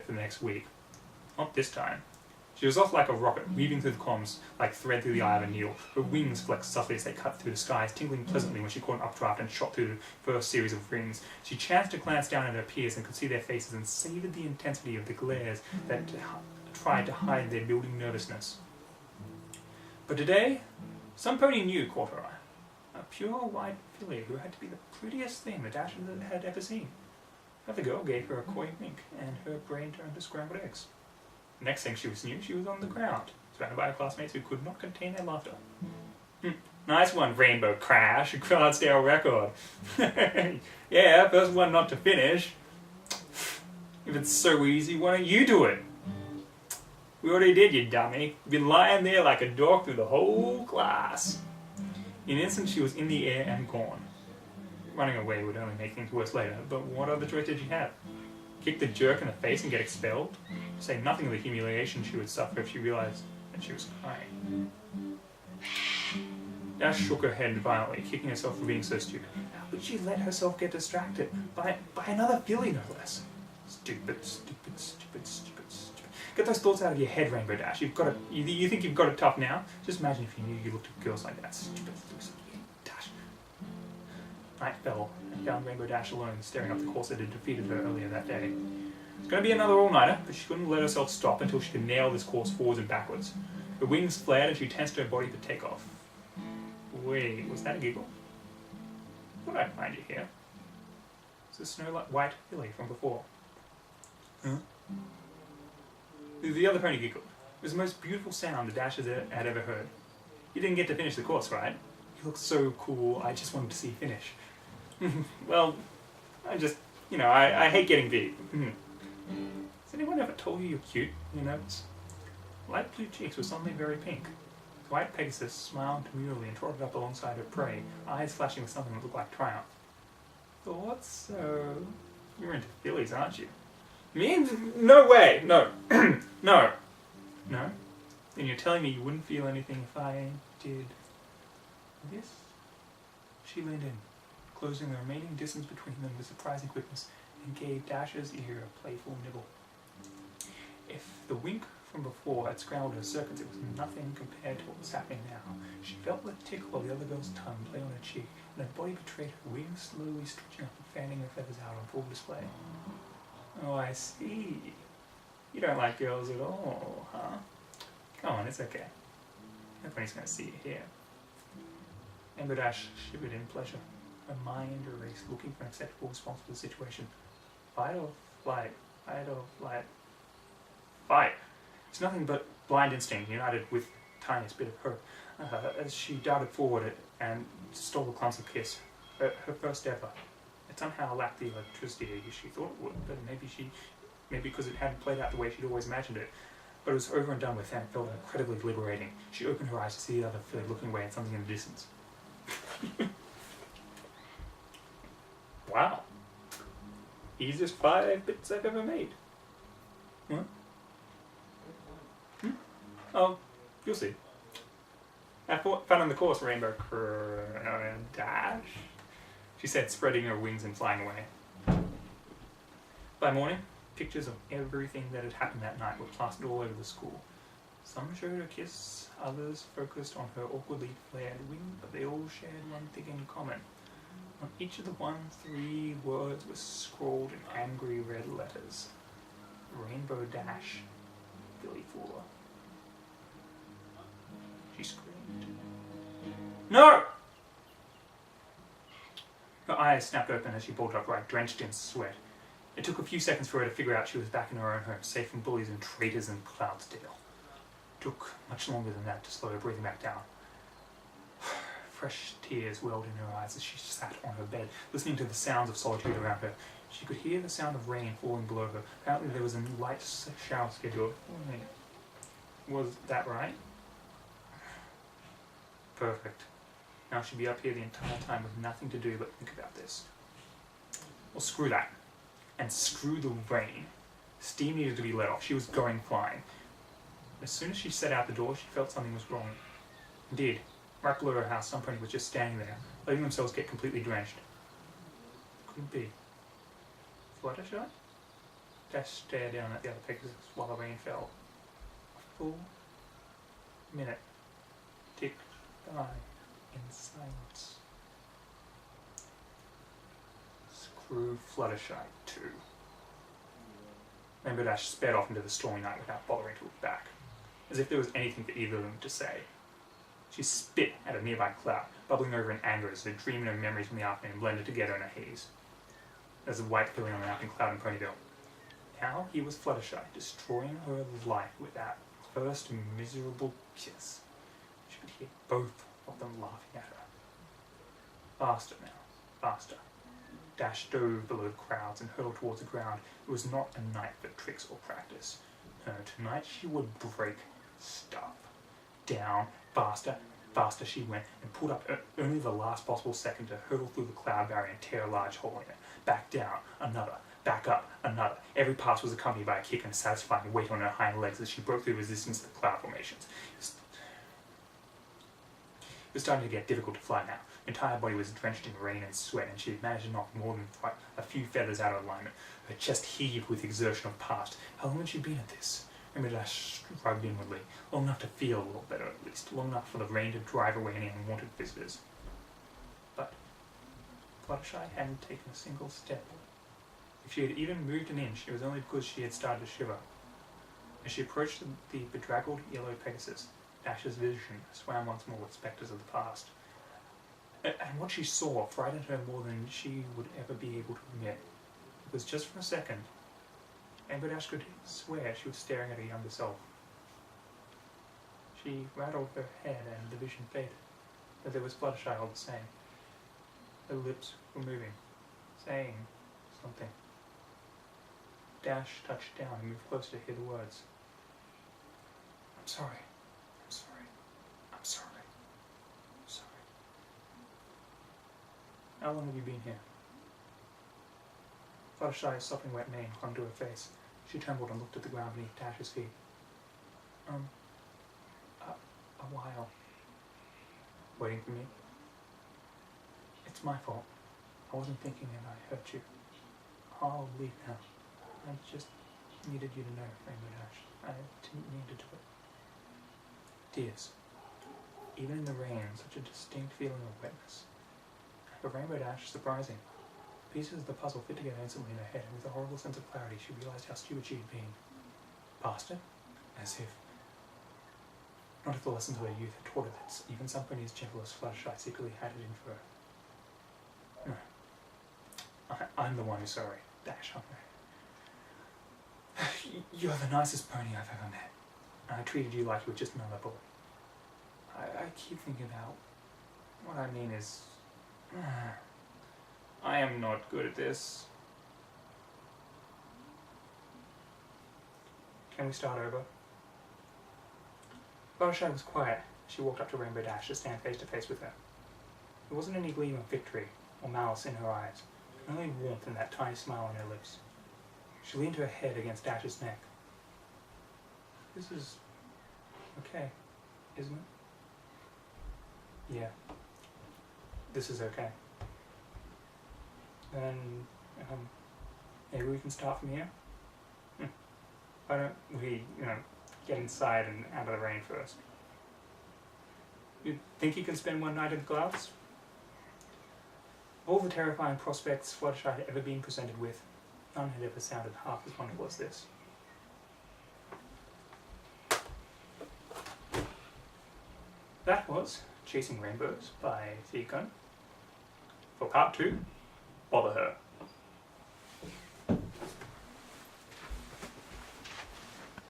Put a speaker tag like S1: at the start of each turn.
S1: for the next week. Not this time. She was off like a rocket, weaving through the comms like thread through the eye of a needle. Her wings flexed subtly as they cut through the skies, tingling pleasantly when she caught an updraft and shot through the first series of rings. She chanced to glance down at her peers and could see their faces and savoured the intensity of the glares that tried to hide their building nervousness. But today, some pony new caught her eye. A pure white filly who had to be the prettiest thing the Dashers had ever seen. The other girl gave her a coy wink, and her brain turned to scrambled eggs. The next thing she knew, she was on the ground, surrounded by her classmates who could not contain their laughter. Nice one, Rainbow Crash, a Clydesdale record. Yeah, first one not to finish. If it's so easy, why don't you do it? We already did, you dummy. You've been lying there like a dog through the whole class. In an instant, she was in the air and gone. Running away would only make things worse later, but what other choice did she have? Kick the jerk in the face and get expelled? To say nothing of the humiliation she would suffer if she realized that she was crying. Dash shook her head violently, kicking herself for being so stupid. How could she let herself get distracted by another filly, no less? Stupid, stupid, stupid, stupid, stupid. Get those thoughts out of your head, Rainbow Dash. You think you've got it tough now? Just imagine if you knew you looked at girls like that. Stupid, stupid, Dash. Night fell and found Rainbow Dash alone, staring up the course that had defeated her earlier that day. It's going to be another all-nighter, but she couldn't let herself stop until she could nail this course forwards and backwards. Her wings flared and she tensed her body for takeoff. Wait, was that a giggle? Thought I'd find you here. It's the snow-white filly from before. Huh? The other pony giggled. It was the most beautiful sound the Dashers had ever heard. You didn't get to finish the course, right? You look so cool, I just wanted to see you finish. Well, I hate getting beat. Has anyone ever told you you're cute, you know? Light blue cheeks with something very pink. The white Pegasus smiled demurely and trotted up alongside her prey, eyes flashing with something that looked like triumph. Thought so. You're into fillies, aren't you? Me? No way! No. No. No? Then you're telling me you wouldn't feel anything if I did this? She leaned in, closing the remaining distance between them with surprising quickness, and gave Dasher's ear a playful nibble. If the wink from before had scrambled her circuits, it was nothing compared to what was happening now. She felt the tickle of the other girl's tongue play on her cheek, and her body betrayed her wings slowly stretching up and fanning her feathers out on full display. Oh, I see. You don't like girls at all, huh? Come on, it's okay. Nobody's going to see you here. Rainbow Dash shivered in pleasure. Her mind erased, looking for an acceptable response to the situation. Fight or flight? Fight or flight? Fight! It's nothing but blind instinct united with the tiniest bit of hope. As she darted forward and stole a clumsy kiss. Her first ever. It somehow lacked the electricity she thought it would, but maybe because it hadn't played out the way she'd always imagined it. But it was over and done with and felt incredibly liberating. She opened her eyes to see the other filly looking away at something in the distance. Wow. Easiest 5 bits I've ever made. Huh? Oh, you'll see. Have fun on the course, Rainbow Dash, she said, spreading her wings and flying away. By morning, pictures of everything that had happened that night were plastered all over the school. Some showed her kiss, others focused on her awkwardly flared wing, but they all shared one thing in common. On each of the 3 words were scrawled in angry red letters. Rainbow Dash, Billy Fuller. She screamed. No! Her eyes snapped open as she pulled upright, drenched in sweat. It took a few seconds for her to figure out she was back in her own home, safe from bullies and traitors in Clydesdale. It took much longer than that to slow her breathing back down. Fresh tears welled in her eyes as she sat on her bed, listening to the sounds of solitude around her. She could hear the sound of rain falling below her. Apparently there was a light shower scheduled. Was that right? Perfect. Now she'd be up here the entire time with nothing to do but think about this. Well, screw that. And screw the rain. Steam needed to be let off. She was going flying. As soon as she set out the door, she felt something was wrong. Indeed, right below her house, some pony was just standing there, letting themselves get completely drenched. Couldn't be. Fluttershy? Dash stared down at the other Pegasus while the rain fell. A full minute ticked by in silence. Screw Fluttershy too. Rainbow Dash sped off into the stormy night without bothering to look back, as if there was anything for either of them to say. She spit at a nearby cloud, bubbling over in anger as the dream and her memories from the afternoon blended together in a haze. As the white filling on the napping cloud in Ponyville. Now he was Fluttershy, destroying her life with that first miserable kiss. She could hear both of them laughing at her. Faster now, faster. Dash dove below the crowds and hurtled towards the ground. It was not a night for tricks or practice. No, tonight she would break stuff. Down, faster, faster she went, and pulled up only the last possible second to hurtle through the cloud barrier and tear a large hole in it. Back down, another. Back up, another. Every pass was accompanied by a kick and a satisfying weight on her hind legs as she broke through the resistance of the cloud formations. It was starting to get difficult to fly now. Her entire body was drenched in rain and sweat, and she had managed to knock more than a few feathers out of alignment. Her chest heaved with exertion of past. How long had she been at this? Rainbow Dash shrugged inwardly. Long enough to feel a little better, at least. Long enough for the rain to drive away any unwanted visitors. But Fluttershy hadn't taken a single step. If she had even moved an inch, it was only because she had started to shiver. As she approached the bedraggled yellow Pegasus, Dash's vision swam once more with spectres of the past. And what she saw frightened her more than she would ever be able to admit. It was just for a second. Rainbow Dash could swear she was staring at her younger self. She rattled her head and the vision faded, but there was Fluttershy all the same. Her lips were moving, saying something. Dash touched down and moved closer to hear the words. I'm sorry. I'm sorry. I'm sorry. I'm sorry. How long have you been here? Fluttershy's sopping wet mane clung to her face. She trembled and looked at the ground beneath Dash's feet. A while. Waiting for me? It's my fault. I wasn't thinking and I hurt you. I'll leave now. I just needed you to know, Rainbow Dash. I didn't mean to do it. Tears. Even in the rain, such a distinct feeling of wetness. For Rainbow Dash, surprising. Pieces of the puzzle fit together instantly in her head, and with a horrible sense of clarity, she realized how stupid she had been. Past it? As if. Not if the lessons of her youth had taught her that even somebody as gentle as Fluttershy secretly had it in for her. No. I'm the one who's sorry. Dash, aren't I? You're the nicest pony I've ever met. And I treated you like you were just another boy. I keep thinking about... What I mean is... I am not good at this. Can we start over? Fluttershy was quiet as she walked up to Rainbow Dash to stand face to face with her. There wasn't any gleam of victory or malice in her eyes, only warmth in that tiny smile on her lips. She leaned her head against Dash's neck. This is okay, isn't it? Yeah, this is okay. Then, maybe we can start from here? Why don't we, get inside and out of the rain first? You think you can spend one night in the clouds? All the terrifying prospects Fluttershy had ever been presented with, none had ever sounded half as wonderful as this. That was Chasing Rainbows by Thea Koen. For part 2, Bother Her.